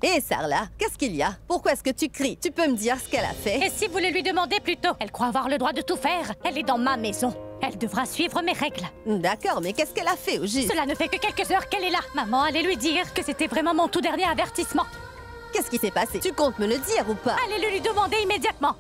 Hé, Sarla, qu'est-ce qu'il y a? Pourquoi est-ce que tu cries? Tu peux me dire ce qu'elle a fait? Et si vous le lui demandez plus tôt? Elle croit avoir le droit de tout faire. Elle est dans ma maison. Elle devra suivre mes règles. D'accord, mais qu'est-ce qu'elle a fait au juste? Cela ne fait que quelques heures qu'elle est là. Maman allait lui dire que c'était vraiment mon tout dernier avertissement. Qu'est-ce qui s'est passé? Tu comptes me le dire ou pas? Allez le lui demander immédiatement.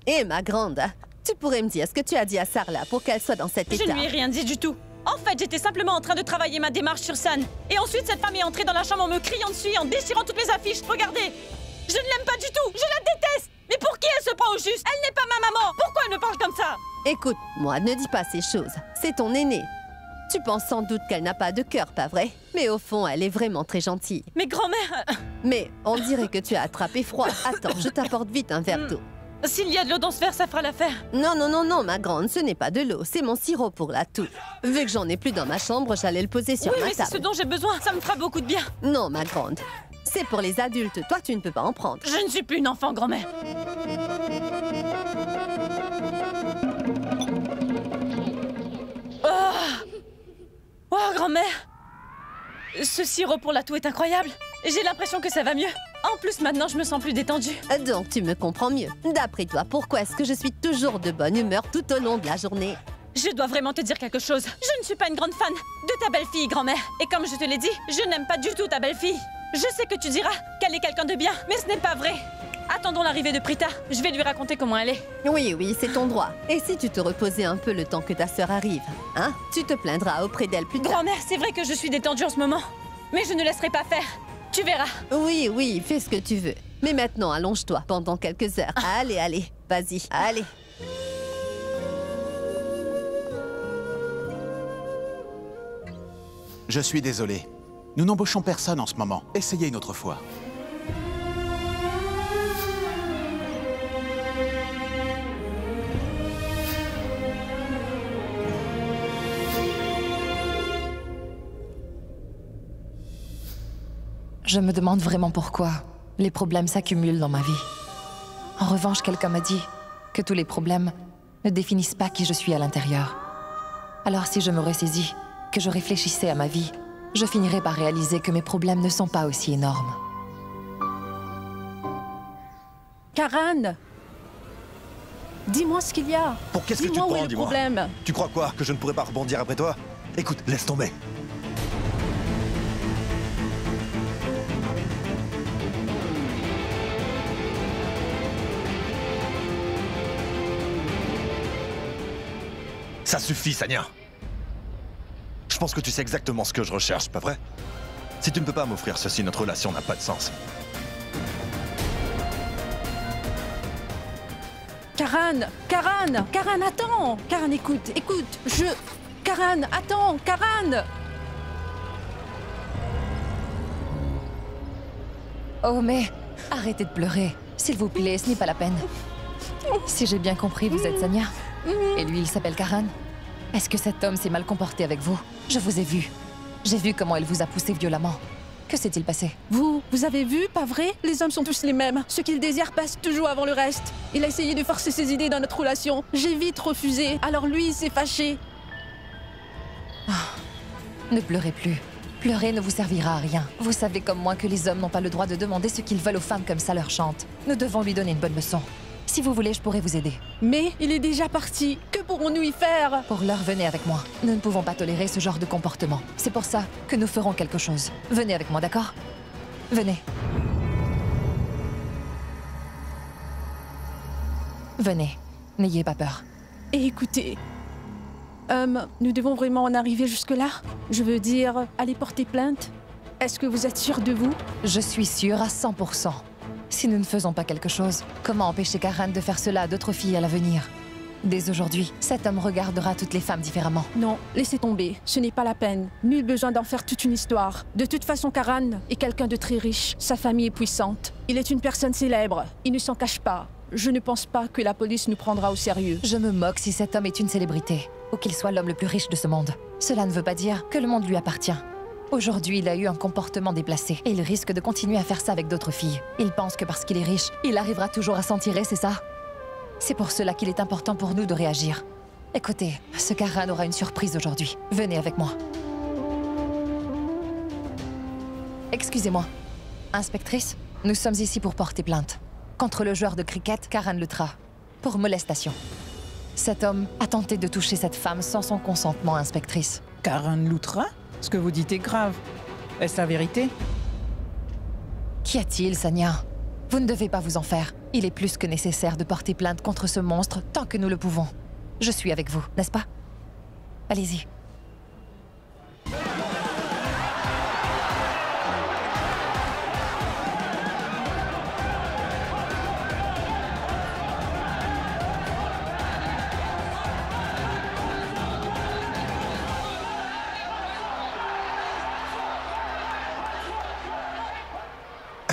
Hé, ma grande, tu pourrais me dire ce que tu as dit à Sarla pour qu'elle soit dans cet état? Je ne lui ai rien dit du tout. En fait, j'étais simplement en train de travailler ma démarche sur San. Et ensuite, cette femme est entrée dans la chambre en me criant dessus et en déchirant toutes les affiches. Regardez! Je ne l'aime pas du tout! Je la déteste! Mais pour qui elle se prend au juste? Elle n'est pas ma maman! Pourquoi elle me parle comme ça? Écoute-moi, ne dis pas ces choses. C'est ton aînée. Tu penses sans doute qu'elle n'a pas de cœur, pas vrai? Mais au fond, elle est vraiment très gentille. Mais grand-mère... Mais on dirait que tu as attrapé froid. Attends, je t'apporte vite un verre d'eau. S'il y a de l'eau dans ce verre, ça fera l'affaire. Non, ma grande, ce n'est pas de l'eau, c'est mon sirop pour la toux. Vu que j'en ai plus dans ma chambre, j'allais le poser sur oui, ma mais c'est table. ce dont j'ai besoin, ça me fera beaucoup de bien. Non, ma grande, c'est pour les adultes, toi tu ne peux pas en prendre. Je ne suis plus une enfant, grand-mère. Oh, grand-mère! Ce sirop pour la toux est incroyable. J'ai l'impression que ça va mieux. En plus, maintenant, je me sens plus détendue. Donc tu me comprends mieux. D'après toi, pourquoi est-ce que je suis toujours de bonne humeur tout au long de la journée? Je dois vraiment te dire quelque chose. Je ne suis pas une grande fan de ta belle-fille, grand-mère. Et comme je te l'ai dit, je n'aime pas du tout ta belle-fille. Je sais que tu diras qu'elle est quelqu'un de bien, mais ce n'est pas vrai. Attendons l'arrivée de Prita. Je vais lui raconter comment elle est. Oui, c'est ton droit. Et si tu te reposais un peu le temps que ta sœur arrive, hein? Tu te plaindras auprès d'elle plus tard. Grand-mère, c'est vrai que je suis détendue en ce moment. Mais je ne laisserai pas faire. Tu verras. Oui, fais ce que tu veux. Mais maintenant, allonge-toi pendant quelques heures. Allez, vas-y, allez. Je suis désolé. Nous n'embauchons personne en ce moment. Essayez une autre fois. Je me demande vraiment pourquoi les problèmes s'accumulent dans ma vie. En revanche, quelqu'un m'a dit que tous les problèmes ne définissent pas qui je suis à l'intérieur. Alors si je me ressaisis, que je réfléchissais à ma vie, je finirais par réaliser que mes problèmes ne sont pas aussi énormes. Karan! Dis-moi ce qu'il y a. Pour qu'est-ce que tu te Dis-moi où prends, est le dis-moi? problème. Tu crois quoi? Que je ne pourrais pas rebondir après toi? Écoute, laisse tomber. Ça suffit, Sania. Je pense que tu sais exactement ce que je recherche, pas vrai? Si tu ne peux pas m'offrir ceci, notre relation n'a pas de sens. Karan, attends! Karan, écoute, Karan, attends, Karan! Oh mais, arrêtez de pleurer. S'il vous plaît, ce n'est pas la peine. Si j'ai bien compris, vous êtes Sania. Et lui, il s'appelle Karan. Est-ce que cet homme s'est mal comporté avec vous? Je vous ai vu. J'ai vu comment elle vous a poussé violemment. Que s'est-il passé? Vous avez vu, pas vrai? Les hommes sont tous les mêmes. Ce qu'ils désirent passe toujours avant le reste. Il a essayé de forcer ses idées dans notre relation. J'ai vite refusé. Alors lui, il s'est fâché. Ne pleurez plus. Pleurer ne vous servira à rien. Vous savez comme moi que les hommes n'ont pas le droit de demander ce qu'ils veulent aux femmes comme ça leur chante. Nous devons lui donner une bonne leçon. Si vous voulez, je pourrais vous aider. Mais il est déjà parti. Que pourrons-nous y faire? Pour l'heure, venez avec moi. Nous ne pouvons pas tolérer ce genre de comportement. C'est pour ça que nous ferons quelque chose. Venez avec moi, d'accord? Venez. Venez. N'ayez pas peur. Et écoutez, nous devons vraiment en arriver jusque-là? Je veux dire, aller porter plainte? Est-ce que vous êtes sûr de vous? Je suis sûre à 100%. Si nous ne faisons pas quelque chose, comment empêcher Karan de faire cela à d'autres filles à l'avenir? Dès aujourd'hui, cet homme regardera toutes les femmes différemment. Non, laissez tomber. Ce n'est pas la peine. Nul besoin d'en faire toute une histoire. De toute façon, Karan est quelqu'un de très riche. Sa famille est puissante. Il est une personne célèbre. Il ne s'en cache pas. Je ne pense pas que la police nous prendra au sérieux. Je me moque si cet homme est une célébrité, ou qu'il soit l'homme le plus riche de ce monde. Cela ne veut pas dire que le monde lui appartient. Aujourd'hui, il a eu un comportement déplacé, et il risque de continuer à faire ça avec d'autres filles. Il pense que parce qu'il est riche, il arrivera toujours à s'en tirer, c'est ça? C'est pour cela qu'il est important pour nous de réagir. Écoutez, ce Karan aura une surprise aujourd'hui. Venez avec moi. Excusez-moi. Inspectrice, nous sommes ici pour porter plainte. Contre le joueur de cricket, Karan Lutra. Pour molestation. Cet homme a tenté de toucher cette femme sans son consentement, inspectrice. Karan Lutra? Ce que vous dites est grave. Est-ce la vérité? Qu'y a-t-il, Sanya? Vous ne devez pas vous en faire. Il est plus que nécessaire de porter plainte contre ce monstre tant que nous le pouvons. Je suis avec vous, n'est-ce pas? Allez-y.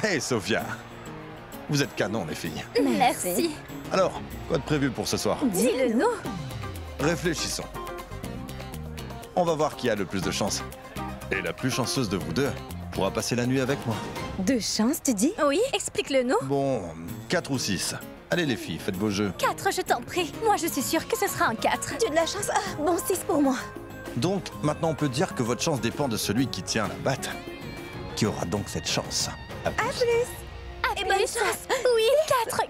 Hey, Sophia. Vous êtes canon, les filles. Merci. Alors, quoi de prévu pour ce soir? Dis-le-nous. Réfléchissons. On va voir qui a le plus de chance. Et la plus chanceuse de vous deux pourra passer la nuit avec moi. De chance, tu dis? Oui, explique-le-nous. Bon, 4 ou 6. Allez les filles, faites vos jeux. 4, je t'en prie. Moi, je suis sûre que ce sera un 4. Tu as de la chance. Ah, bon, 6 pour moi. Donc, maintenant on peut dire que votre chance dépend de celui qui tient la batte. Qui aura donc cette chance? À plus. Et bonne chance. Oui, 4, 4.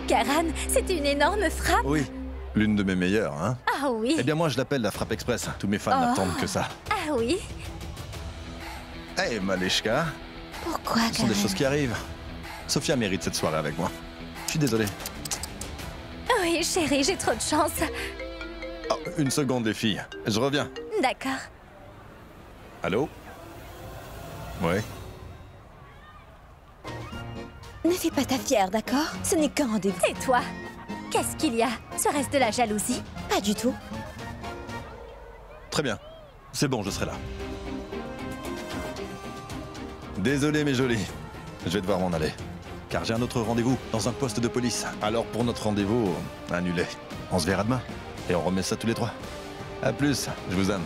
Karan, c'est une énorme frappe. Oui, l'une de mes meilleures, hein. Ah oui. Eh bien moi je l'appelle la frappe express. Tous mes fans n'attendent que ça. Ah oui. Hey Maleshka, Pourquoi, ce sont des Karan? choses qui arrivent. Sophia mérite cette soirée avec moi. Je suis désolé. Oui, chérie, j'ai trop de chance. Oh, une seconde les filles, je reviens. D'accord. Allô? Ouais. Ne fais pas ta fière, d'accord? Ce n'est qu'un rendez-vous. Tais-toi. Qu'est-ce qu'il y a? Serait-ce de la jalousie? Pas du tout. Très bien. C'est bon, je serai là. Désolé mes jolis. Je vais devoir m'en aller. Car j'ai un autre rendez-vous dans un poste de police. Alors pour notre rendez-vous, annulé. On se verra demain. Et on remet ça tous les trois. À plus, je vous aime.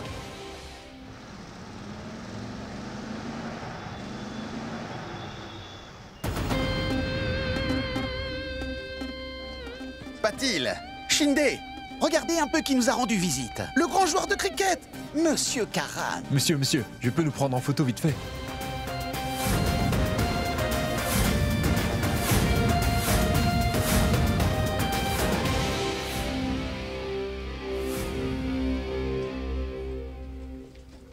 Patil, Shinde, regardez un peu qui nous a rendu visite. Le grand joueur de cricket, Monsieur Karan. Monsieur, je peux nous prendre en photo vite fait?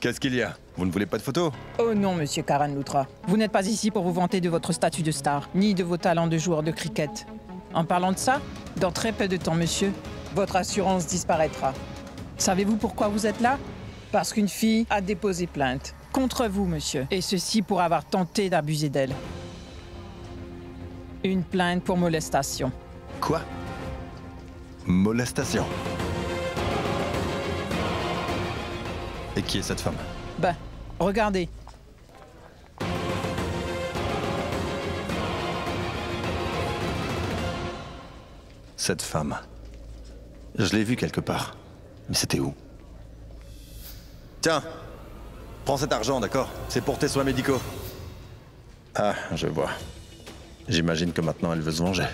Qu'est-ce qu'il y a? Vous ne voulez pas de photos? Oh non, monsieur Karan Lutra. Vous n'êtes pas ici pour vous vanter de votre statut de star, ni de vos talents de joueur de cricket. En parlant de ça, dans très peu de temps, monsieur, votre assurance disparaîtra. Savez-vous pourquoi vous êtes là? Parce qu'une fille a déposé plainte contre vous, monsieur. Et ceci pour avoir tenté d'abuser d'elle. Une plainte pour molestation. Quoi? Molestation. Et qui est cette femme? Ben, regardez. Cette femme. Je l'ai vue quelque part. Mais c'était où? Tiens, prends cet argent, d'accord? C'est pour tes soins médicaux. Ah, je vois. J'imagine que maintenant elle veut se venger.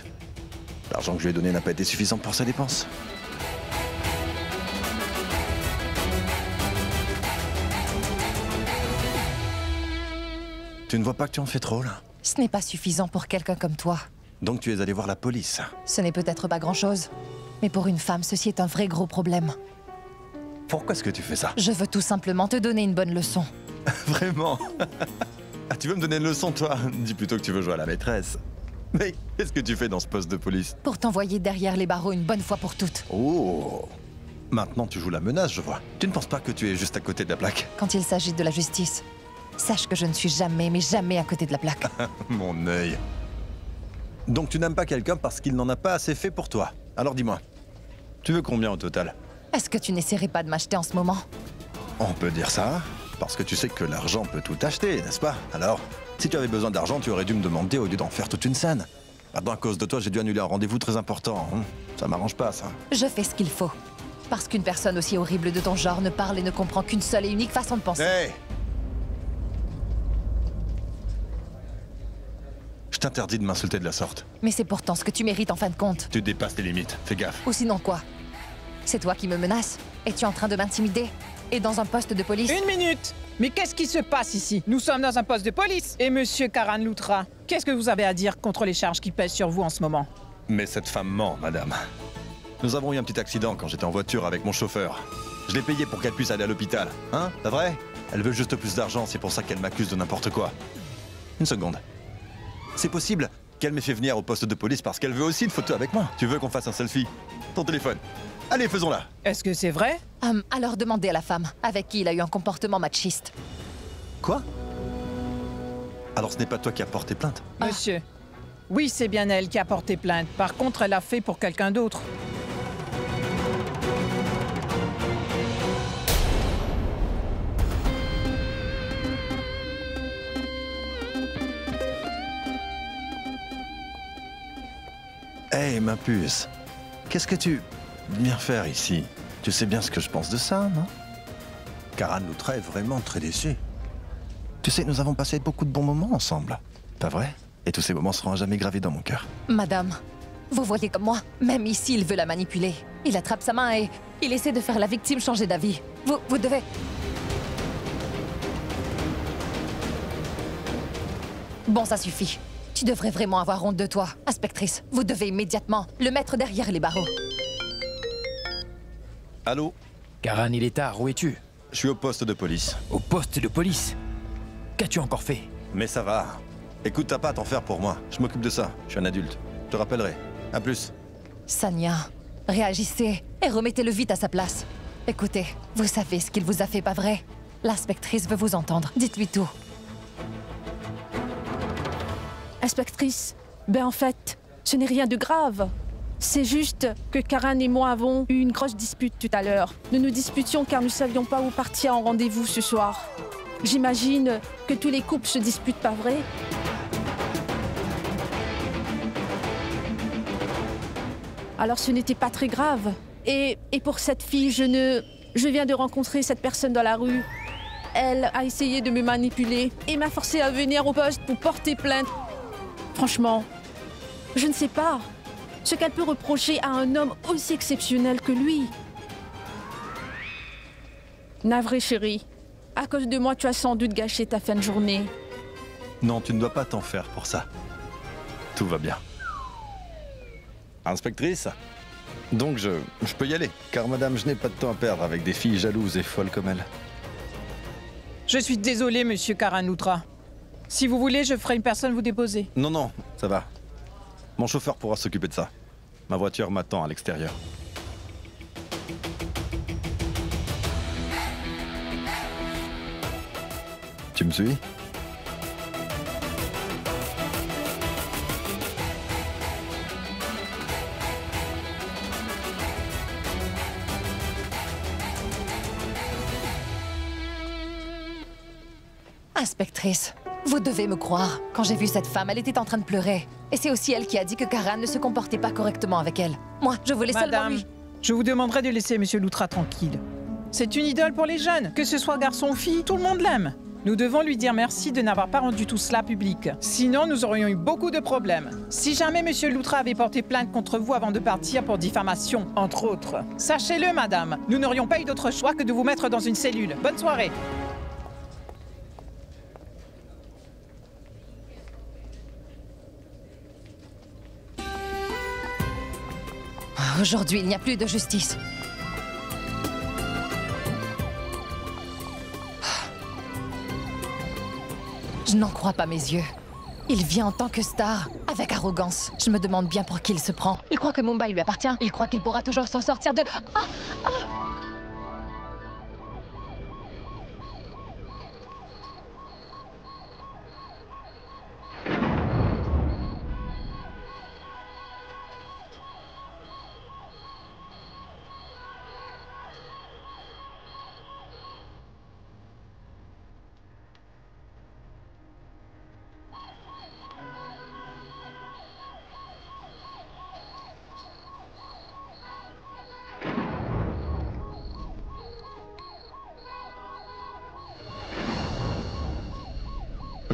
L'argent que je lui ai donné n'a pas été suffisant pour ses dépenses. Tu ne vois pas que tu en fais trop, là? Ce n'est pas suffisant pour quelqu'un comme toi. Donc tu es allé voir la police? Ce n'est peut-être pas grand-chose. Mais pour une femme, ceci est un vrai gros problème. Pourquoi est-ce que tu fais ça? Je veux tout simplement te donner une bonne leçon. Vraiment? Ah, tu veux me donner une leçon, toi? Dis plutôt que tu veux jouer à la maîtresse. Mais qu'est-ce que tu fais dans ce poste de police? Pour t'envoyer derrière les barreaux une bonne fois pour toutes. Oh! Maintenant tu joues la menace, je vois. Tu ne penses pas que tu es juste à côté de la plaque? Quand il s'agit de la justice, sache que je ne suis jamais, mais jamais à côté de la plaque. Mon œil. Donc tu n'aimes pas quelqu'un parce qu'il n'en a pas assez fait pour toi. Alors dis-moi, Tu veux combien au total? Est-ce que tu n'essaierais pas de m'acheter en ce moment? On peut dire ça, parce que tu sais que l'argent peut tout acheter, n'est-ce pas? Alors, si tu avais besoin d'argent, tu aurais dû me demander au lieu d'en faire toute une scène. Maintenant, à cause de toi, j'ai dû annuler un rendez-vous très important. Ça m'arrange pas, ça. Je fais ce qu'il faut. Parce qu'une personne aussi horrible de ton genre ne parle et ne comprend qu'une seule et unique façon de penser. Hey! Je t'interdis de m'insulter de la sorte. Mais c'est pourtant ce que tu mérites en fin de compte. Tu dépasses tes limites, fais gaffe. Ou sinon quoi? C'est toi qui me menaces? Es-tu en train de m'intimider? Et dans un poste de police? Une minute! Mais qu'est-ce qui se passe ici? Nous sommes dans un poste de police. Et monsieur Karan Loutra, qu'est-ce que vous avez à dire contre les charges qui pèsent sur vous en ce moment? Mais cette femme ment, madame. Nous avons eu un petit accident quand j'étais en voiture avec mon chauffeur. Je l'ai payé pour qu'elle puisse aller à l'hôpital. Hein? C'est vrai? Elle veut juste plus d'argent, c'est pour ça qu'elle m'accuse de n'importe quoi. Une seconde. C'est possible qu'elle m'ait fait venir au poste de police parce qu'elle veut aussi une photo avec moi. Tu veux qu'on fasse un selfie? Ton téléphone. Allez, faisons-la. Est-ce que c'est vrai? Alors demandez à la femme, avec qui il a eu un comportement machiste. Quoi? Alors ce n'est pas toi qui as porté plainte? Monsieur, oui, c'est bien elle qui a porté plainte. Par contre, elle l'a fait pour quelqu'un d'autre. Hey, ma puce. Qu'est-ce que tu viens faire ici? Tu sais bien ce que je pense de ça, non? Karan Loutra est vraiment très déçu. Tu sais, nous avons passé beaucoup de bons moments ensemble. Pas vrai? Et tous ces moments seront à jamais gravés dans mon cœur. Madame, vous voyez comme moi, même ici il veut la manipuler. Il attrape sa main et il essaie de faire la victime changer d'avis. Vous devez... Bon, ça suffit. Tu devrais vraiment avoir honte de toi. Inspectrice, vous devez immédiatement le mettre derrière les barreaux. Allô? Karan, il est tard, où es-tu? Je suis au poste de police. Au poste de police? Qu'as-tu encore fait? Mais ça va. Écoute, t'as pas à t'en faire pour moi. Je m'occupe de ça. Je suis un adulte. Je te rappellerai. À plus. Sania, réagissez et remettez-le vite à sa place. Écoutez, vous savez ce qu'il vous a fait, pas vrai? L'inspectrice veut vous entendre. Dites-lui tout. Inspectrice, ben en fait, ce n'est rien de grave. C'est juste que Karan et moi avons eu une grosse dispute tout à l'heure. Nous nous disputions car nous ne savions pas où partir en rendez-vous ce soir. J'imagine que tous les couples se disputent, pas vrai? Alors ce n'était pas très grave. Et pour cette fille, je viens de rencontrer cette personne dans la rue. Elle a essayé de me manipuler et m'a forcé à venir au poste pour porter plainte. Franchement, je ne sais pas ce qu'elle peut reprocher à un homme aussi exceptionnel que lui. Navré, chérie. À cause de moi, tu as sans doute gâché ta fin de journée. Non, tu ne dois pas t'en faire pour ça. Tout va bien. Inspectrice? Donc je peux y aller, car madame, je n'ai pas de temps à perdre avec des filles jalouses et folles comme elle. Je suis désolé, monsieur Karan Loutra. Si vous voulez, je ferai une personne vous déposer. Non, non, ça va. Mon chauffeur pourra s'occuper de ça. Ma voiture m'attend à l'extérieur. Tu me suis? Inspectrice, vous devez me croire. Quand j'ai vu cette femme, elle était en train de pleurer. Et c'est aussi elle qui a dit que Karan ne se comportait pas correctement avec elle. Moi, je voulais seulement Madame, lui... je vous demanderai de laisser monsieur Loutra tranquille. C'est une idole pour les jeunes. Que ce soit garçon ou fille, tout le monde l'aime. Nous devons lui dire merci de n'avoir pas rendu tout cela public. Sinon, nous aurions eu beaucoup de problèmes. Si jamais monsieur Loutra avait porté plainte contre vous avant de partir pour diffamation, entre autres, sachez-le, madame, nous n'aurions pas eu d'autre choix que de vous mettre dans une cellule. Bonne soirée. Aujourd'hui, il n'y a plus de justice. Je n'en crois pas mes yeux. Il vient en tant que star, avec arrogance. Je me demande bien pour qui il se prend. Il croit que Mumbai lui appartient. Il croit qu'il pourra toujours s'en sortir de...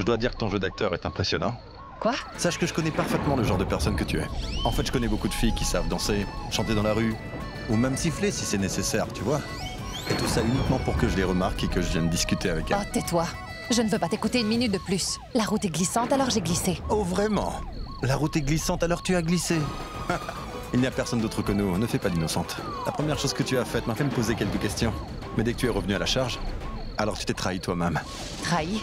dois dire que ton jeu d'acteur est impressionnant. Quoi? Sache que je connais parfaitement le genre de personne que tu es. En fait, je connais beaucoup de filles qui savent danser, chanter dans la rue, ou même siffler si c'est nécessaire, tu vois. Et tout ça uniquement pour que je les remarque et que je vienne discuter avec elles. Oh, tais-toi. Je ne veux pas t'écouter une minute de plus. La route est glissante, alors j'ai glissé. Oh, vraiment? La route est glissante, alors tu as glissé. Il n'y a personne d'autre que nous, ne fais pas l'innocente. La première chose que tu as faite m'a fait me poser quelques questions. Mais dès que tu es revenu à la charge, alors tu t'es trahi toi-même. Trahi?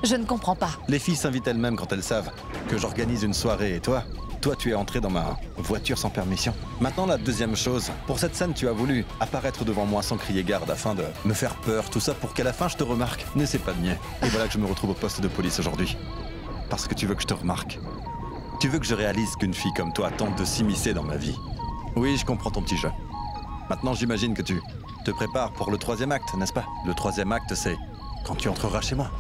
Je ne comprends pas. Les filles s'invitent elles-mêmes quand elles savent que j'organise une soirée et toi tu es entré dans ma voiture sans permission. Maintenant, la deuxième chose. Pour cette scène, tu as voulu apparaître devant moi sans crier garde afin de me faire peur, tout ça pour qu'à la fin je te remarque. N'essaie pas de nier. Et voilà que je me retrouve au poste de police aujourd'hui. Parce que tu veux que je te remarque. Tu veux que je réalise qu'une fille comme toi tente de s'immiscer dans ma vie. Oui, je comprends ton petit jeu. Maintenant, j'imagine que tu te prépares pour le 3e acte, n'est-ce pas? Le 3e acte, c'est quand tu entreras chez moi.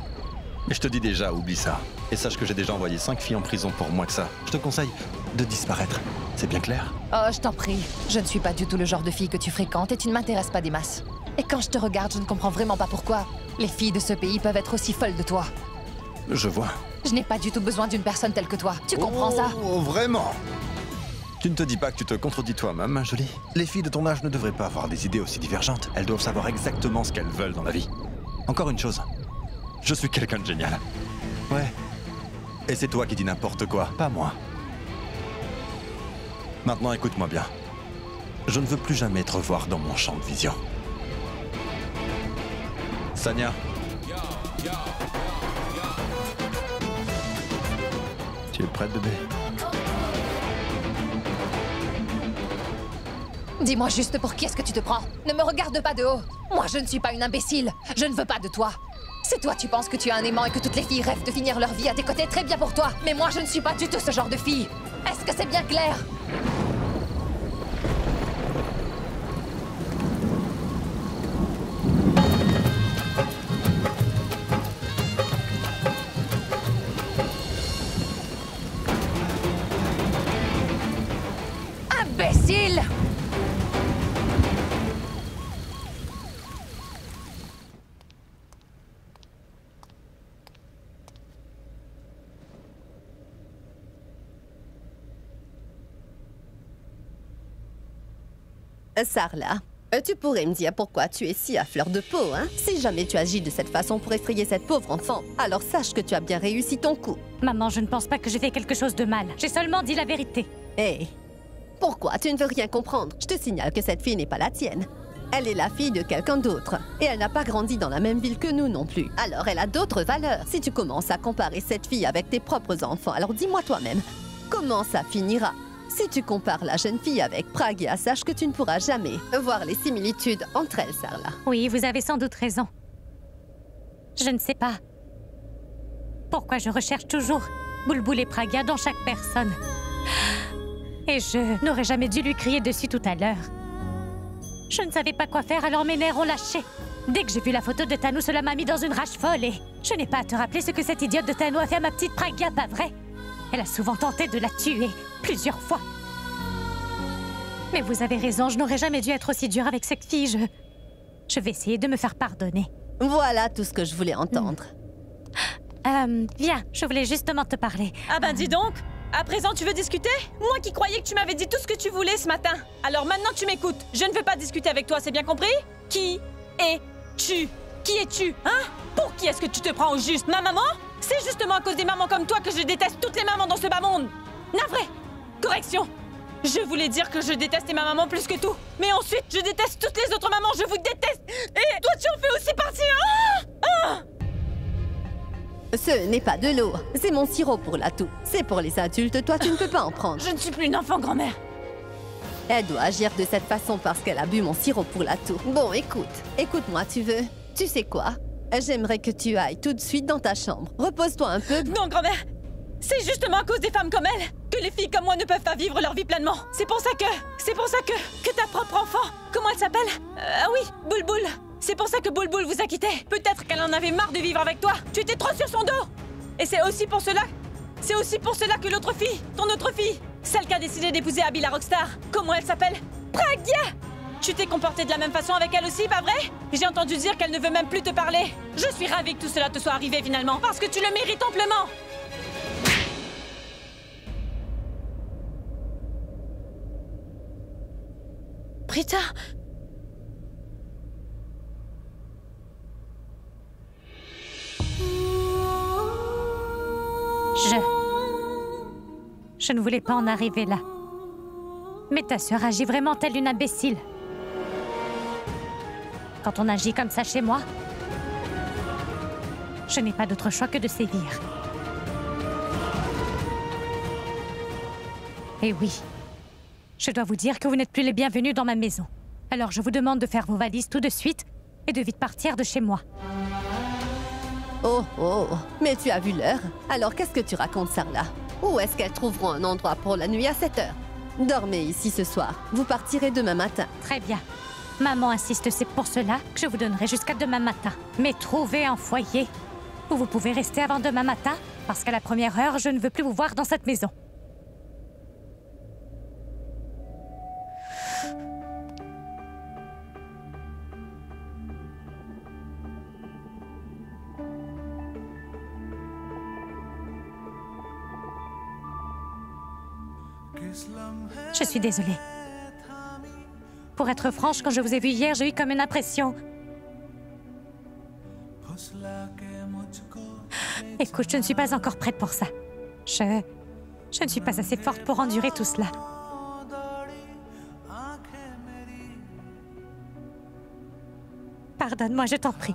Mais je te dis déjà, oublie ça. Et sache que j'ai déjà envoyé 5 filles en prison pour moins que ça. Je te conseille de disparaître. C'est bien clair? Oh, je t'en prie. Je ne suis pas du tout le genre de fille que tu fréquentes et tu ne m'intéresses pas des masses. Et quand je te regarde, je ne comprends vraiment pas pourquoi les filles de ce pays peuvent être aussi folles de toi. Je vois. Je n'ai pas du tout besoin d'une personne telle que toi. Tu comprends ça? Oh, vraiment? Tu ne te dis pas que tu te contredis toi-même, jolie? Les filles de ton âge ne devraient pas avoir des idées aussi divergentes. Elles doivent savoir exactement ce qu'elles veulent dans la vie. Encore une chose. Je suis quelqu'un de génial. Ouais. Et c'est toi qui dis n'importe quoi, pas moi. Maintenant, écoute-moi bien. Je ne veux plus jamais te revoir dans mon champ de vision. Sanya. Tu es prête, bébé? Dis-moi juste pour qui est-ce que tu te prends? Ne me regarde pas de haut. Moi, je ne suis pas une imbécile. Je ne veux pas de toi. C'est toi, tu penses que tu as un aimant et que toutes les filles rêvent de finir leur vie à tes côtés, très bien pour toi. Mais moi, je ne suis pas du tout ce genre de fille. Est-ce que c'est bien clair? Imbécile! Sarla, tu pourrais me dire pourquoi tu es si à fleur de peau, hein? Si jamais tu agis de cette façon pour effrayer cette pauvre enfant, alors sache que tu as bien réussi ton coup. Maman, je ne pense pas que j'ai fait quelque chose de mal. J'ai seulement dit la vérité. Hé, pourquoi tu ne veux rien comprendre? Je te signale que cette fille n'est pas la tienne. Elle est la fille de quelqu'un d'autre. Et elle n'a pas grandi dans la même ville que nous non plus. Alors elle a d'autres valeurs. Si tu commences à comparer cette fille avec tes propres enfants, alors dis-moi toi-même, comment ça finira? Si tu compares la jeune fille avec Pragya, sache que tu ne pourras jamais voir les similitudes entre elles, Sarla. Oui, vous avez sans doute raison. Je ne sais pas pourquoi je recherche toujours Bulbul et Pragya dans chaque personne. Et je n'aurais jamais dû lui crier dessus tout à l'heure. Je ne savais pas quoi faire, alors mes nerfs ont lâché. Dès que j'ai vu la photo de Tanu, cela m'a mis dans une rage folle et je n'ai pas à te rappeler ce que cette idiote de Tanu a fait à ma petite Pragya, pas vrai? Elle a souvent tenté de la tuer, plusieurs fois. Mais vous avez raison, je n'aurais jamais dû être aussi dure avec cette fille. Je vais essayer de me faire pardonner. Voilà tout ce que je voulais entendre. Viens, je voulais justement te parler. Ah ben dis donc, à présent tu veux discuter? Moi qui croyais que tu m'avais dit tout ce que tu voulais ce matin. Alors maintenant tu m'écoutes. Je ne veux pas discuter avec toi, c'est bien compris? Qui es-tu? Qui es-tu, hein? Pour qui est-ce que tu te prends au juste? Ma maman? C'est justement à cause des mamans comme toi que je déteste toutes les mamans dans ce bas monde. Navré. Correction. Je voulais dire que je détestais ma maman plus que tout. Mais ensuite, je déteste toutes les autres mamans, je vous déteste. Et toi, tu en fais aussi partie, hein? Ce n'est pas de l'eau, c'est mon sirop pour la toux. C'est pour les adultes, toi tu ne peux pas en prendre. Je ne suis plus une enfant, grand-mère. Elle doit agir de cette façon parce qu'elle a bu mon sirop pour la toux. Bon, écoute-moi, tu veux? Tu sais quoi? J'aimerais que tu ailles tout de suite dans ta chambre. Repose-toi un peu. Non, grand-mère. C'est justement à cause des femmes comme elle que les filles comme moi ne peuvent pas vivre leur vie pleinement. C'est pour ça que ta propre enfant, comment elle s'appelle? Ah oui, Bulbul. C'est pour ça que Bulbul vous a quitté. Peut-être qu'elle en avait marre de vivre avec toi. Tu étais trop sur son dos. Et c'est aussi pour cela que l'autre fille, ton autre fille, celle qui a décidé d'épouser Abby la rockstar, comment elle s'appelle? Pragya. Tu t'es comporté de la même façon avec elle aussi, pas vrai? J'ai entendu dire qu'elle ne veut même plus te parler. Je suis ravie que tout cela te soit arrivé finalement, parce que tu le mérites amplement. Prita... Je ne voulais pas en arriver là. Mais ta sœur agit vraiment telle une imbécile. Quand on agit comme ça chez moi, je n'ai pas d'autre choix que de sévir. Et oui, je dois vous dire que vous n'êtes plus les bienvenus dans ma maison. Alors je vous demande de faire vos valises tout de suite et de vite partir de chez moi. Oh, oh, mais tu as vu l'heure? Alors qu'est-ce que tu racontes, Sarla? Où est-ce qu'elles trouveront un endroit pour la nuit à 7 heures? Dormez ici ce soir. Vous partirez demain matin. Très bien. Maman insiste, c'est pour cela que je vous donnerai jusqu'à demain matin. Mais trouvez un foyer où vous pouvez rester avant demain matin, parce qu'à la première heure, je ne veux plus vous voir dans cette maison. Je suis désolée. Pour être franche, quand je vous ai vu hier, j'ai eu comme une impression... Écoute, je ne suis pas encore prête pour ça. Je ne suis pas assez forte pour endurer tout cela. Pardonne-moi, je t'en prie.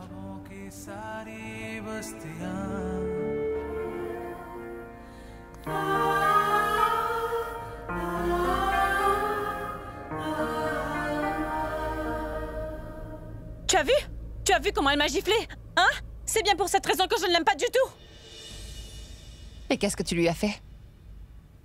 Tu as vu? Tu as vu comment elle m'a giflé? Hein? C'est bien pour cette raison que je ne l'aime pas du tout. Et qu'est-ce que tu lui as fait?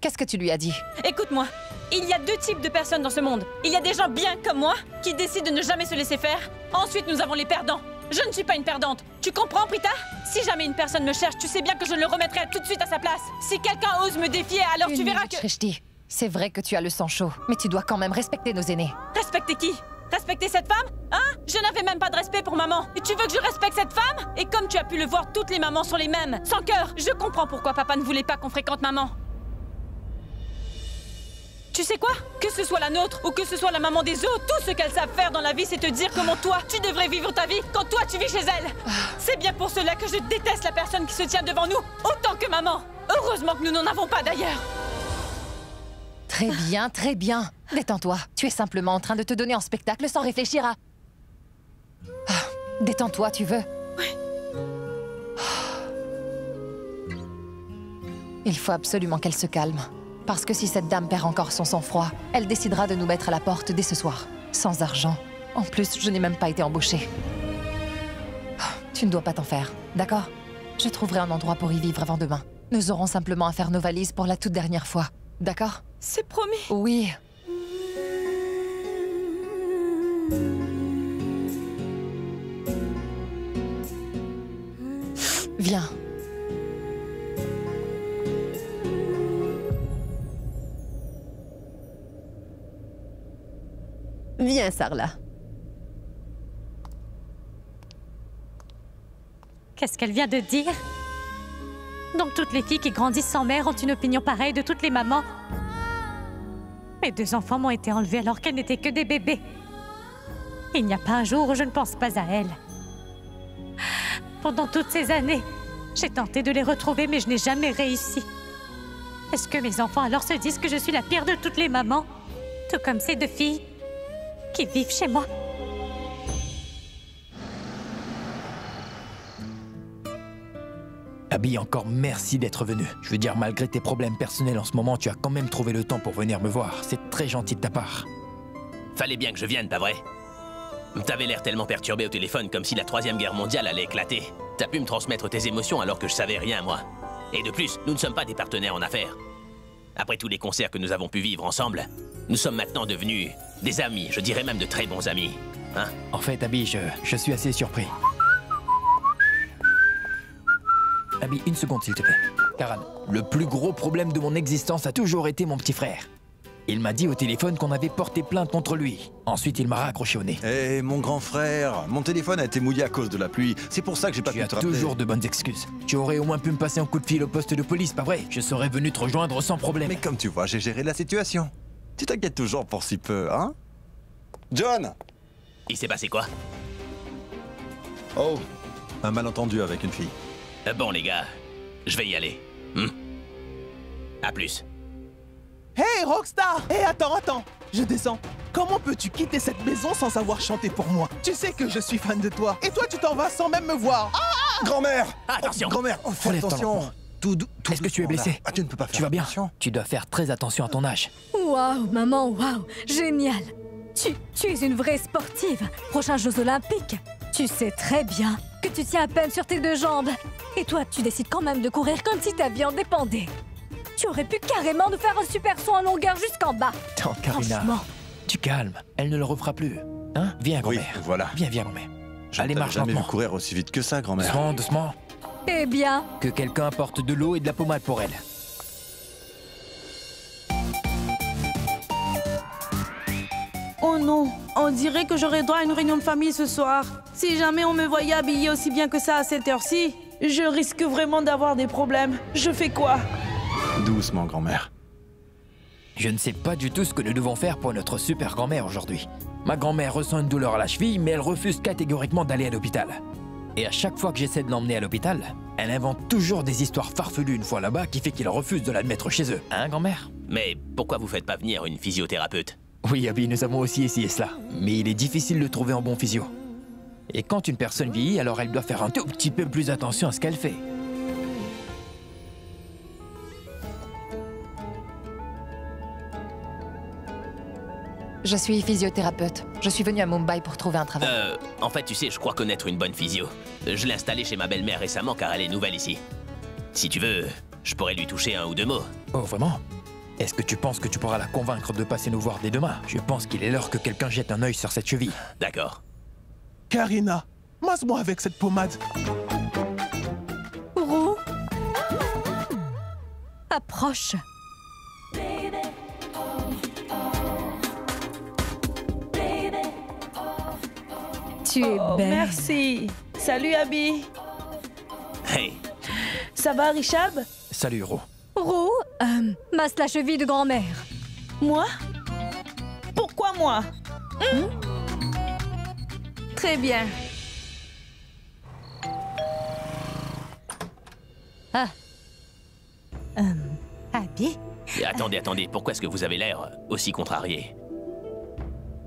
Qu'est-ce que tu lui as dit? Écoute-moi, il y a deux types de personnes dans ce monde. Il y a des gens bien comme moi, qui décident de ne jamais se laisser faire. Ensuite, nous avons les perdants. Je ne suis pas une perdante. Tu comprends, Prita? Si jamais une personne me cherche, tu sais bien que je le remettrai tout de suite à sa place. Si quelqu'un ose me défier, alors tu verras que... Shrishti, c'est vrai que tu as le sang chaud, mais tu dois quand même respecter nos aînés. Respecter qui? Respecter cette femme? Hein? Je n'avais même pas de respect pour maman. Et tu veux que je respecte cette femme? Et comme tu as pu le voir, toutes les mamans sont les mêmes. Sans cœur. Je comprends pourquoi papa ne voulait pas qu'on fréquente maman. Tu sais quoi? Que ce soit la nôtre ou que ce soit la maman des autres, tout ce qu'elles savent faire dans la vie, c'est te dire comment toi, tu devrais vivre ta vie quand toi, tu vis chez elle. C'est bien pour cela que je déteste la personne qui se tient devant nous, autant que maman. Heureusement que nous n'en avons pas d'ailleurs. Très bien, très bien. Détends-toi. Tu es simplement en train de te donner en spectacle sans réfléchir à... Détends-toi, tu veux? Oui. Il faut absolument qu'elle se calme. Parce que si cette dame perd encore son sang-froid, elle décidera de nous mettre à la porte dès ce soir. Sans argent. En plus, je n'ai même pas été embauchée. Tu ne dois pas t'en faire, d'accord? Je trouverai un endroit pour y vivre avant demain. Nous aurons simplement à faire nos valises pour la toute dernière fois. D'accord? C'est promis. Oui. Viens. Viens, Sarla. Qu'est-ce qu'elle vient de dire? Donc toutes les filles qui grandissent sans mère ont une opinion pareille de toutes les mamans. Mes deux enfants m'ont été enlevés alors qu'elles n'étaient que des bébés. Il n'y a pas un jour où je ne pense pas à elles. Pendant toutes ces années, j'ai tenté de les retrouver, mais je n'ai jamais réussi. Est-ce que mes enfants alors se disent que je suis la pire de toutes les mamans? Tout comme ces deux filles qui vivent chez moi. Abby, encore merci d'être venue. Je veux dire, malgré tes problèmes personnels en ce moment, tu as quand même trouvé le temps pour venir me voir. C'est très gentil de ta part. Fallait bien que je vienne, pas vrai? T'avais l'air tellement perturbé au téléphone, comme si la 3e guerre mondiale allait éclater. T'as pu me transmettre tes émotions alors que je savais rien, moi. Et de plus, nous ne sommes pas des partenaires en affaires. Après tous les concerts que nous avons pu vivre ensemble, nous sommes maintenant devenus des amis, je dirais même de très bons amis. Hein? En fait, Abby, je suis assez surpris. Abby, une seconde, s'il te plaît. Karan, le plus gros problème de mon existence a toujours été mon petit frère. Il m'a dit au téléphone qu'on avait porté plainte contre lui. Ensuite, il m'a raccroché au nez. Eh, mon grand frère, mon téléphone a été mouillé à cause de la pluie. C'est pour ça que j'ai pas pu te rappeler. Tu as toujours de bonnes excuses. Tu aurais au moins pu me passer un coup de fil au poste de police, pas vrai? Je serais venu te rejoindre sans problème. Mais comme tu vois, j'ai géré la situation. Tu t'inquiètes toujours pour si peu, hein? John! Il s'est passé quoi? Oh, un malentendu avec une fille. Bon, les gars, je vais y aller. À plus. Hey, Rockstar! Hey, attends, je descends. Comment peux-tu quitter cette maison sans savoir chanter pour moi? Tu sais que je suis fan de toi. Et toi, tu t'en vas sans même me voir. Grand-mère! Attention! Grand-mère, fais attention! Tout Est-ce que tu es blessé? Tu ne peux pas faire. Tu vas bien? Attention. Tu dois faire très attention à ton âge. Waouh, maman, waouh, génial. Tu es une vraie sportive. Prochains Jeux Olympiques. Tu sais très bien que tu tiens à peine sur tes deux jambes. Et toi, tu décides quand même de courir comme si ta vie en dépendait. Tu aurais pu carrément nous faire un super saut en longueur jusqu'en bas. Attends, Karina, franchement. tu calmes. Elle ne le refera plus. Hein? Viens, grand-mère. Oui, voilà. Viens, grand-mère. Allez, Je marche jamais vu lentement. courir aussi vite que ça, grand-mère. Doucement, doucement. Eh bien, Que quelqu'un apporte de l'eau et de la pommade pour elle. Oh non, on dirait que j'aurais droit à une réunion de famille ce soir. Si jamais on me voyait habillée aussi bien que ça à cette heure-ci, je risque vraiment d'avoir des problèmes. Je fais quoi? Doucement, grand-mère. Je ne sais pas du tout ce que nous devons faire pour notre super grand-mère aujourd'hui. Ma grand-mère ressent une douleur à la cheville, mais elle refuse catégoriquement d'aller à l'hôpital. Et à chaque fois que j'essaie de l'emmener à l'hôpital, elle invente toujours des histoires farfelues une fois là-bas qui fait qu'il refuse de l'admettre chez eux. Hein, grand-mère? Mais pourquoi vous faites pas venir une physiothérapeute? Oui, Abby, nous avons aussi essayé cela. Mais il est difficile de trouver un bon physio. Et quand une personne vieillit, alors elle doit faire un tout petit peu plus attention à ce qu'elle fait. Je suis physiothérapeute. Je suis venue à Mumbai pour trouver un travail. En fait, tu sais, je crois connaître une bonne physio. Je l'ai installée chez ma belle-mère récemment car elle est nouvelle ici. Si tu veux, je pourrais lui toucher un ou deux mots. Oh, vraiment? Est-ce que tu penses que tu pourras la convaincre de passer nous voir dès demain? Je pense qu'il est l'heure que quelqu'un jette un œil sur cette cheville. D'accord. Karina, masse-moi avec cette pommade. Roux, approche. Tu es belle. Merci. Salut Abby. Hey, Ça va Richab? Salut, Ro. Roux, masse la cheville de grand-mère. Moi? Pourquoi moi? Très bien. Abby? et attendez, pourquoi est-ce que vous avez l'air aussi contrarié?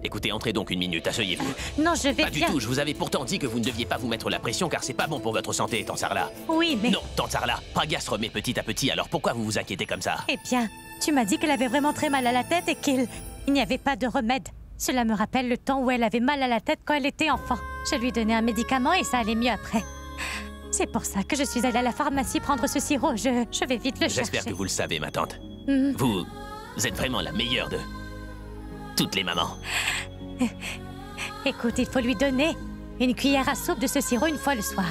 Écoutez, entrez donc une minute, asseyez-vous. Non, je vais Pas du bien. tout, je vous avais pourtant dit que vous ne deviez pas vous mettre la pression car c'est pas bon pour votre santé, Tansarla. Oui, mais... Non, Tansarla, Praga se remet petit à petit, alors pourquoi vous vous inquiétez comme ça? Eh bien, tu m'as dit qu'elle avait vraiment très mal à la tête et qu'il n'y avait pas de remède. Cela me rappelle le temps où elle avait mal à la tête quand elle était enfant. Je lui donnais un médicament et ça allait mieux après. C'est pour ça que je suis allée à la pharmacie prendre ce sirop. Je vais vite le chercher. J'espère que vous le savez, ma tante. Mhm. Vous êtes vraiment la meilleure de toutes les mamans. Écoute, il faut lui donner une cuillère à soupe de ce sirop une fois le soir.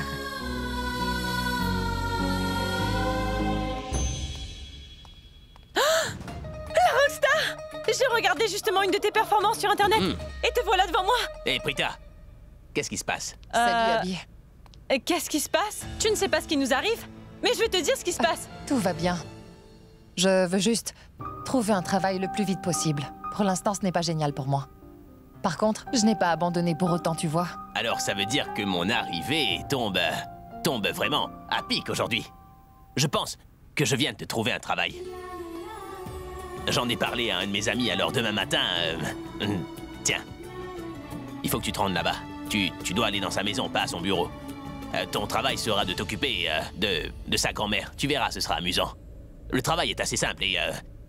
J'ai regardé justement une de tes performances sur Internet et te voilà devant moi. Hé, Prita, qu'est-ce qui se passe? Salut, Abby. Qu'est-ce qui se passe? Tu ne sais pas ce qui nous arrive? Mais je vais te dire ce qui se passe. Tout va bien. Je veux juste trouver un travail le plus vite possible. Pour l'instant, ce n'est pas génial pour moi. Par contre, je n'ai pas abandonné pour autant, tu vois. Alors ça veut dire que mon arrivée tombe vraiment à pic aujourd'hui. Je pense que je viens de te trouver un travail. J'en ai parlé à un de mes amis, alors demain matin... tiens, il faut que tu te rendes là-bas. Tu dois aller dans sa maison, pas à son bureau. Ton travail sera de t'occuper de sa grand-mère. Tu verras, ce sera amusant. Le travail est assez simple et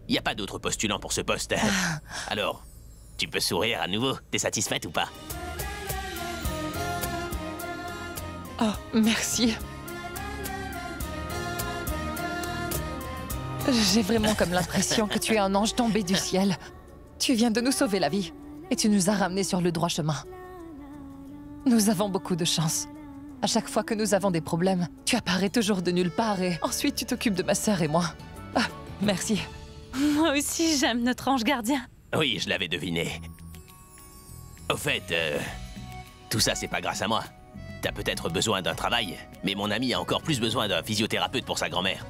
il n'y a pas d'autres postulants pour ce poste. Alors, tu peux sourire à nouveau. T'es satisfaite ou pas? Oh, merci. J'ai vraiment comme l'impression que tu es un ange tombé du ciel. Tu viens de nous sauver la vie et tu nous as ramenés sur le droit chemin. Nous avons beaucoup de chance. À chaque fois que nous avons des problèmes, tu apparais toujours de nulle part et ensuite tu t'occupes de ma sœur et moi. Ah, merci. Moi aussi, j'aime notre ange gardien. Oui, je l'avais deviné. Au fait, tout ça, c'est pas grâce à moi. T'as peut-être besoin d'un travail, mais mon ami a encore plus besoin d'un physiothérapeute pour sa grand-mère.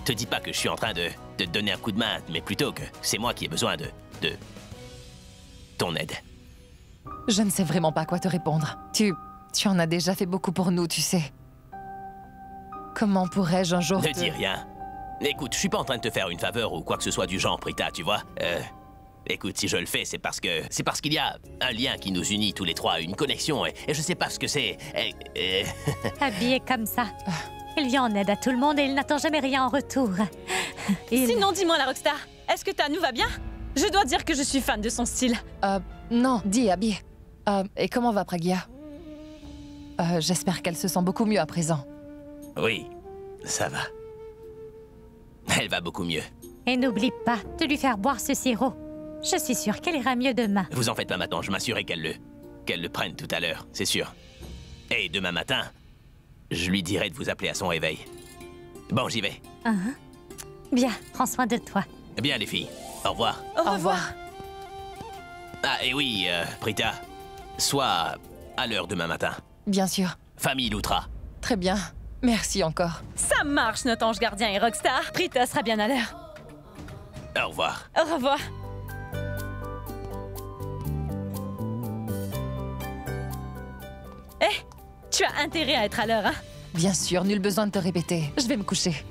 Te dis pas que je suis en train de te donner un coup de main, mais plutôt que c'est moi qui ai besoin de ton aide. Je ne sais vraiment pas quoi te répondre. Tu en as déjà fait beaucoup pour nous, tu sais. Comment pourrais-je un jour Ne dis rien. Écoute, je suis pas en train de te faire une faveur ou quoi que ce soit du genre, Prita, tu vois. Écoute, si je le fais, c'est parce qu'il y a un lien qui nous unit tous les trois, une connexion, et je sais pas ce que c'est. Habillé comme ça. Il vient en aide à tout le monde et il n'attend jamais rien en retour. Sinon, dis-moi, la Rockstar, est-ce que Tanou va bien? Je dois dire que je suis fan de son style. Non, dis, Abby. Et comment va Pragya? J'espère qu'elle se sent beaucoup mieux à présent. Oui, ça va. Elle va beaucoup mieux. Et n'oublie pas de lui faire boire ce sirop. Je suis sûre qu'elle ira mieux demain. Vous en faites pas maintenant, je m'assurerai qu'elle le prenne tout à l'heure, c'est sûr. Et demain matin, je lui dirai de vous appeler à son réveil. Bon, j'y vais. Bien, prends soin de toi. Bien, les filles. Au revoir. Au revoir. Ah, et oui, Prita, sois à l'heure demain matin. Bien sûr. Famille Loutra. Très bien. Merci encore. Ça marche, notre ange gardien et Rockstar. Prita sera bien à l'heure. Au revoir. Au revoir. Tu as intérêt à être à l'heure, hein? Bien sûr, nul besoin de te répéter. Je vais me coucher.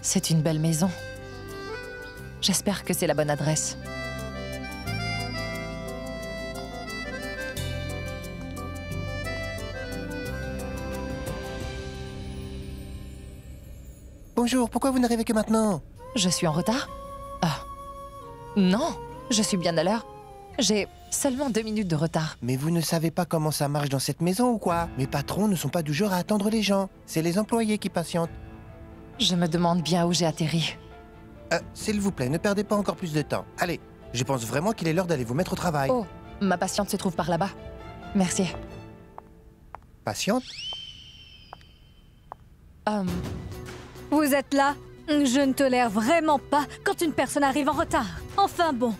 C'est une belle maison. J'espère que c'est la bonne adresse. Bonjour, pourquoi vous n'arrivez que maintenant? Je suis en retard? Non, je suis bien à l'heure. J'ai seulement 2 minutes de retard. Mais vous ne savez pas comment ça marche dans cette maison ou quoi? Mes patrons ne sont pas du genre à attendre les gens. C'est les employés qui patientent. Je me demande bien où j'ai atterri. S'il vous plaît, ne perdez pas encore plus de temps. Allez, je pense vraiment qu'il est l'heure d'aller vous mettre au travail. Oh, ma patiente se trouve par là-bas. Merci. Patiente? Vous êtes là? Je ne tolère vraiment pas quand une personne arrive en retard. Enfin bon.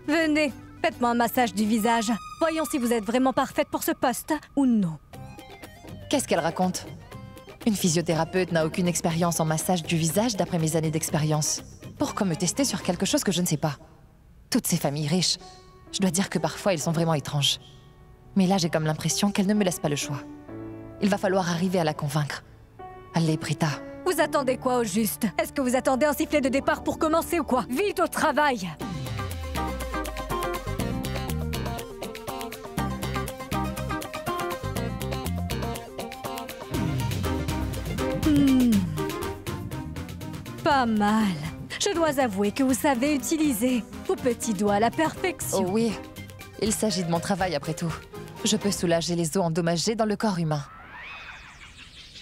Venez, faites-moi un massage du visage. Voyons si vous êtes vraiment parfaite pour ce poste ou non. Qu'est-ce qu'elle raconte? Une physiothérapeute n'a aucune expérience en massage du visage d'après mes années d'expérience. Pourquoi me tester sur quelque chose que je ne sais pas? Toutes ces familles riches, je dois dire que parfois, ils sont vraiment étranges. Mais là, j'ai comme l'impression qu'elle ne me laisse pas le choix. Il va falloir arriver à la convaincre. Allez, Prita. Vous attendez quoi au juste? Est-ce que vous attendez un sifflet de départ pour commencer ou quoi? Vite au travail! Pas mal. Je dois avouer que vous savez utiliser vos petits doigts à la perfection. Oh oui, il s'agit de mon travail après tout. Je peux soulager les os endommagés dans le corps humain.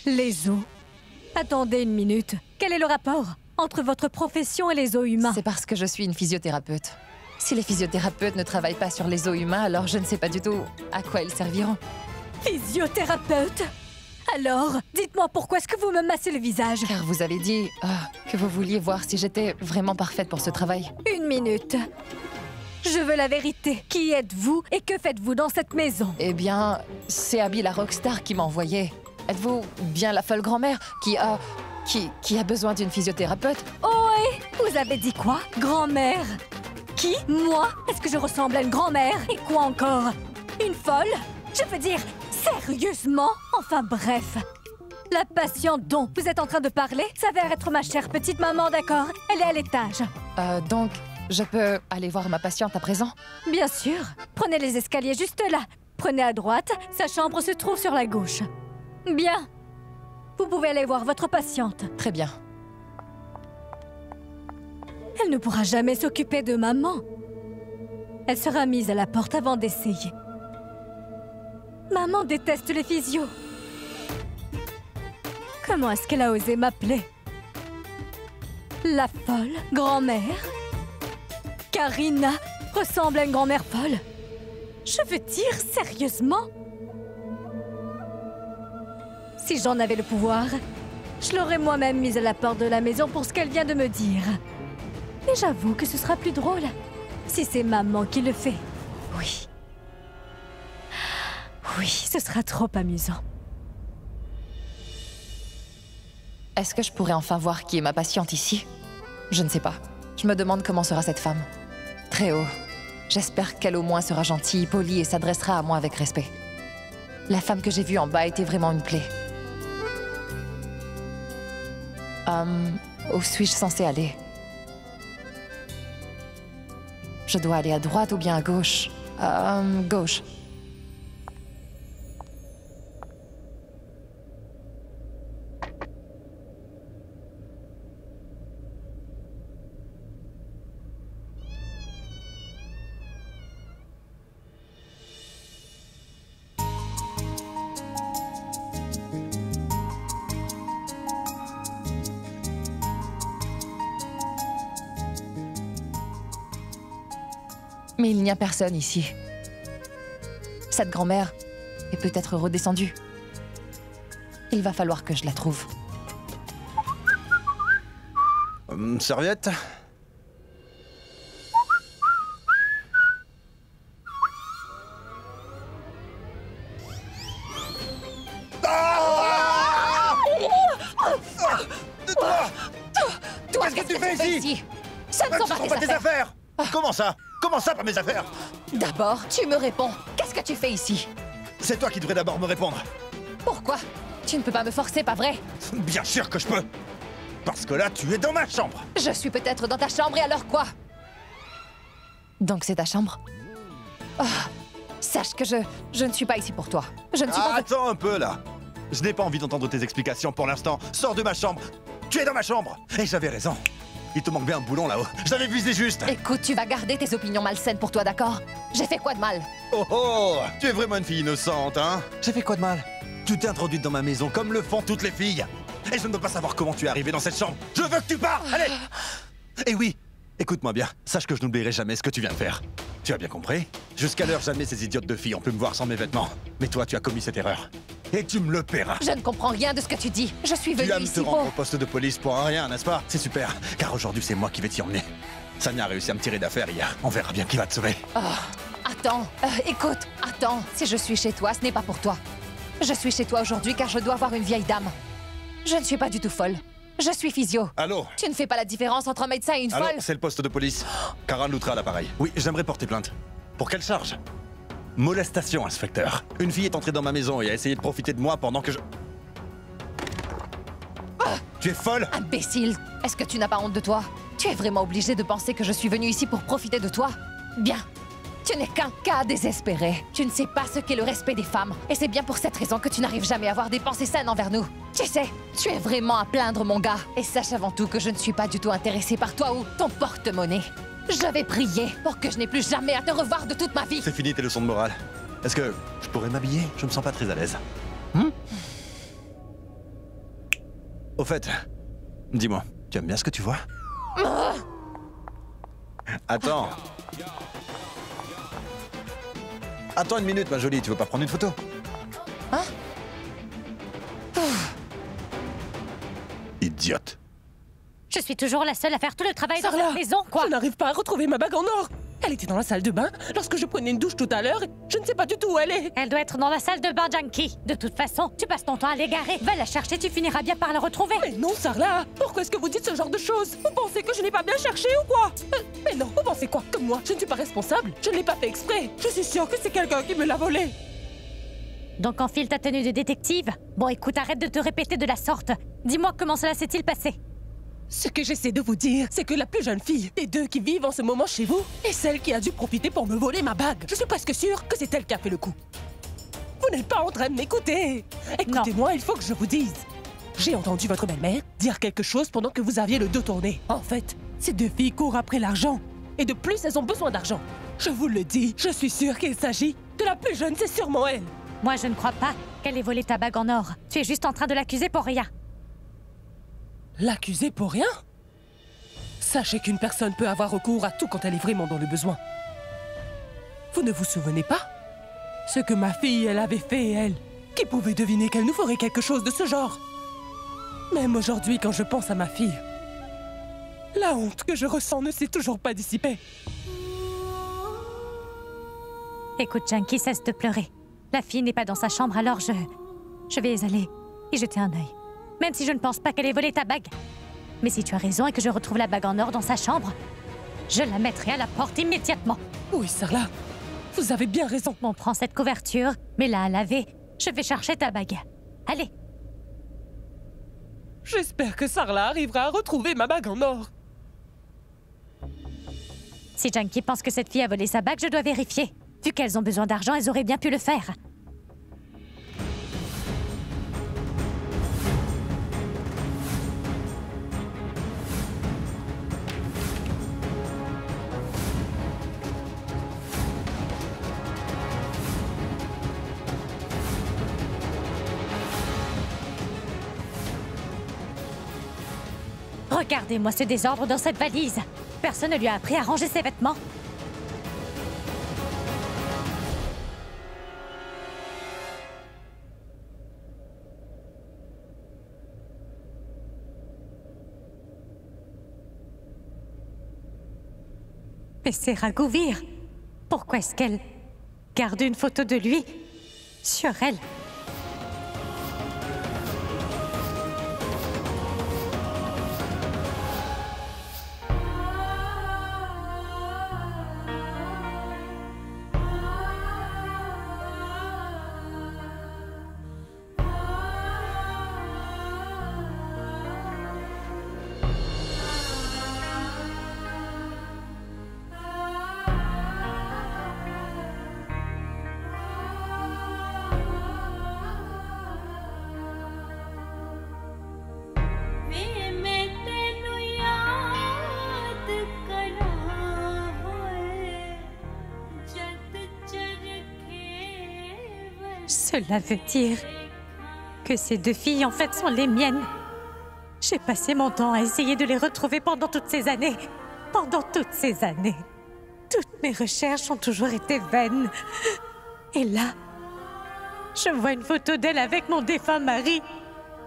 Les os? Attendez une minute. Quel est le rapport entre votre profession et les os humains? C'est parce que je suis une physiothérapeute. Si les physiothérapeutes ne travaillent pas sur les os humains, alors je ne sais pas du tout à quoi ils serviront. Physiothérapeute? Alors, dites-moi pourquoi est-ce que vous me massez le visage? Car vous avez dit que vous vouliez voir si j'étais vraiment parfaite pour ce travail. Une minute. Je veux la vérité. Qui êtes-vous et que faites-vous dans cette maison? Eh bien, c'est Abby la Rockstar qui m'a envoyé. Êtes-vous bien la folle grand-mère qui a besoin d'une physiothérapeute? Oh, et vous avez dit quoi? Grand-mère? Qui? Moi? Est-ce que je ressemble à une grand-mère? Et quoi encore? Une folle? Je veux dire, sérieusement? Enfin bref. La patiente dont vous êtes en train de parler s'avère être ma chère petite maman, d'accord? Elle est à l'étage. Donc, je peux aller voir ma patiente à présent? Bien sûr. Prenez les escaliers juste là. Prenez à droite, sa chambre se trouve sur la gauche. Bien. Vous pouvez aller voir votre patiente. Très bien. Elle ne pourra jamais s'occuper de maman. Elle sera mise à la porte avant d'essayer. Maman déteste les physios. Comment est-ce qu'elle a osé m'appeler la folle grand-mère? Karina ressemble à une grand-mère folle. Je veux dire, sérieusement? Si j'en avais le pouvoir, je l'aurais moi-même mise à la porte de la maison pour ce qu'elle vient de me dire. Et j'avoue que ce sera plus drôle si c'est maman qui le fait. Oui. Oui, ce sera trop amusant. Est-ce que je pourrais enfin voir qui est ma patiente ici? Je ne sais pas. Je me demande comment sera cette femme. Très haut. J'espère qu'elle au moins sera gentille, polie et s'adressera à moi avec respect. La femme que j'ai vue en bas était vraiment une plaie. Où suis-je censée aller? Je dois aller à droite ou bien à gauche? Gauche. Mais il n'y a personne ici. Cette grand-mère est peut-être redescendue. Il va falloir que je la trouve. Serviette? Toi, qu'est-ce que tu fais ici? Ça ne sont pas tes affaires. Comment ça? Comment ça, pas mes affaires? D'abord, tu me réponds. Qu'est-ce que tu fais ici? C'est toi qui devrais d'abord me répondre. Pourquoi? Tu ne peux pas me forcer, pas vrai? Bien sûr que je peux. Parce que là, tu es dans ma chambre. Je suis peut-être dans ta chambre et alors quoi? Donc c'est ta chambre? Oh, sache que je ne suis pas ici pour toi. Je ne suis pas... Attends un peu, là. Je n'ai pas envie d'entendre tes explications pour l'instant. Sors de ma chambre. Tu es dans ma chambre. Et j'avais raison. Il te manque bien un boulon là-haut. Je l'avais visé juste. Écoute, tu vas garder tes opinions malsaines pour toi, d'accord? J'ai fait quoi de mal? Oh oh! Tu es vraiment une fille innocente, hein? J'ai fait quoi de mal? Tu t'es introduite dans ma maison comme le font toutes les filles. Et je ne veux pas savoir comment tu es arrivée dans cette chambre. Je veux que tu pars! Allez! Et oui, écoute-moi bien. Sache que je n'oublierai jamais ce que tu viens de faire. Tu as bien compris? Jusqu'à l'heure, jamais ces idiotes de filles ont pu me voir sans mes vêtements. Mais toi, tu as commis cette erreur. Et tu me le paieras. Je ne comprends rien de ce que tu dis. Je suis venue ici te pour... rendre au poste de police pour un rien, n'est-ce pas? C'est super, car aujourd'hui, c'est moi qui vais t'y emmener. Sanya a réussi à me tirer d'affaire hier. On verra bien qui va te sauver. Oh, attends, écoute, attends. Si je suis chez toi, ce n'est pas pour toi. Je suis chez toi aujourd'hui car je dois voir une vieille dame. Je ne suis pas du tout folle. Je suis physio. Allô? Tu ne fais pas la différence entre un médecin et une Allô, folle? c'est le poste de police. Karan Loutra à l'appareil. Oui, j'aimerais porter plainte. Pour quelle charge? Molestation, inspecteur. Une fille est entrée dans ma maison et a essayé de profiter de moi pendant que je... Tu es folle? Imbécile! Est-ce que tu n'as pas honte de toi? Tu es vraiment obligé de penser que je suis venue ici pour profiter de toi? Bien. Tu n'es qu'un cas désespéré. Tu ne sais pas ce qu'est le respect des femmes. Et c'est bien pour cette raison que tu n'arrives jamais à avoir des pensées saines envers nous. Tu sais, tu es vraiment à plaindre, mon gars. Et sache avant tout que je ne suis pas du tout intéressée par toi ou ton porte-monnaie. Je vais prier pour que je n'ai plus jamais à te revoir de toute ma vie. C'est fini tes leçons de morale. Est-ce que je pourrais m'habiller? Je me sens pas très à l'aise. Au fait, dis-moi, tu aimes bien ce que tu vois? Attends. Attends une minute, ma jolie, tu veux pas prendre une photo? Hein? Idiote. Je suis toujours la seule à faire tout le travail dans cette maison, quoi. Je n'arrive pas à retrouver ma bague en or. Elle était dans la salle de bain lorsque je prenais une douche tout à l'heure. Je ne sais pas du tout où elle est. Elle doit être dans la salle de bain, Junkie. De toute façon, tu passes ton temps à l'égarer. Va la chercher, tu finiras bien par la retrouver. Mais non, Sarla. Pourquoi est-ce que vous dites ce genre de choses? Vous pensez que je n'ai pas bien cherché ou quoi? Mais non, vous pensez quoi? Comme moi, je ne suis pas responsable. Je ne l'ai pas fait exprès. Je suis sûre que c'est quelqu'un qui me l'a volé. Donc enfile ta tenue de détective. Bon, écoute, arrête de te répéter de la sorte. Dis-moi comment cela s'est-il passé? Ce que j'essaie de vous dire, c'est que la plus jeune fille des deux qui vivent en ce moment chez vous est celle qui a dû profiter pour me voler ma bague. Je suis presque sûre que c'est elle qui a fait le coup. Vous n'êtes pas en train de m'écouter. Écoutez-moi, il faut que je vous dise. J'ai entendu votre belle-mère dire quelque chose pendant que vous aviez le dos tourné. En fait, ces deux filles courent après l'argent. Et de plus, elles ont besoin d'argent. Je vous le dis, je suis sûre qu'il s'agit de la plus jeune, c'est sûrement elle. Moi, je ne crois pas qu'elle ait volé ta bague en or. Tu es juste en train de l'accuser pour rien. L'accuser pour rien? Sachez qu'une personne peut avoir recours à tout quand elle est vraiment dans le besoin. Vous ne vous souvenez pas? Ce que ma fille, elle avait fait, elle. Qui pouvait deviner qu'elle nous ferait quelque chose de ce genre? Même aujourd'hui, quand je pense à ma fille, la honte que je ressens ne s'est toujours pas dissipée. Écoute, Junkie, cesse de pleurer. La fille n'est pas dans sa chambre, alors je vais aller y jeter un œil. Même si je ne pense pas qu'elle ait volé ta bague. Mais si tu as raison et que je retrouve la bague en or dans sa chambre, je la mettrai à la porte immédiatement. Oui, Sarla, vous avez bien raison. Bon, prends cette couverture, mets-la à laver. Je vais chercher ta bague. Allez. J'espère que Sarla arrivera à retrouver ma bague en or. Si Junkie pense que cette fille a volé sa bague, je dois vérifier. Vu qu'elles ont besoin d'argent, elles auraient bien pu le faire. Regardez-moi ce désordre dans cette valise. Personne ne lui a appris à ranger ses vêtements. Mais c'est Raghuveer. Pourquoi est-ce qu'elle garde une photo de lui sur elle? Cela veut dire que ces deux filles, en fait, sont les miennes. J'ai passé mon temps à essayer de les retrouver pendant toutes ces années. Pendant toutes ces années. Toutes mes recherches ont toujours été vaines. Et là, je vois une photo d'elle avec mon défunt mari.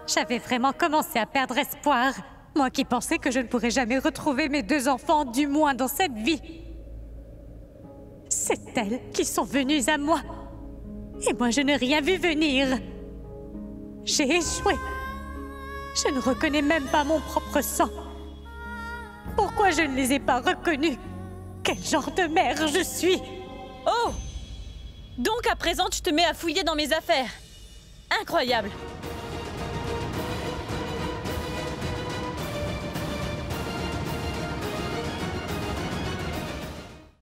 J'avais vraiment commencé à perdre espoir. Moi qui pensais que je ne pourrais jamais retrouver mes deux enfants, du moins dans cette vie. C'est elles qui sont venues à moi. Et moi, je n'ai rien vu venir. J'ai échoué. Je ne reconnais même pas mon propre sang. Pourquoi je ne les ai pas reconnus? Quel genre de mère je suis? Oh! Donc à présent, tu te mets à fouiller dans mes affaires. Incroyable!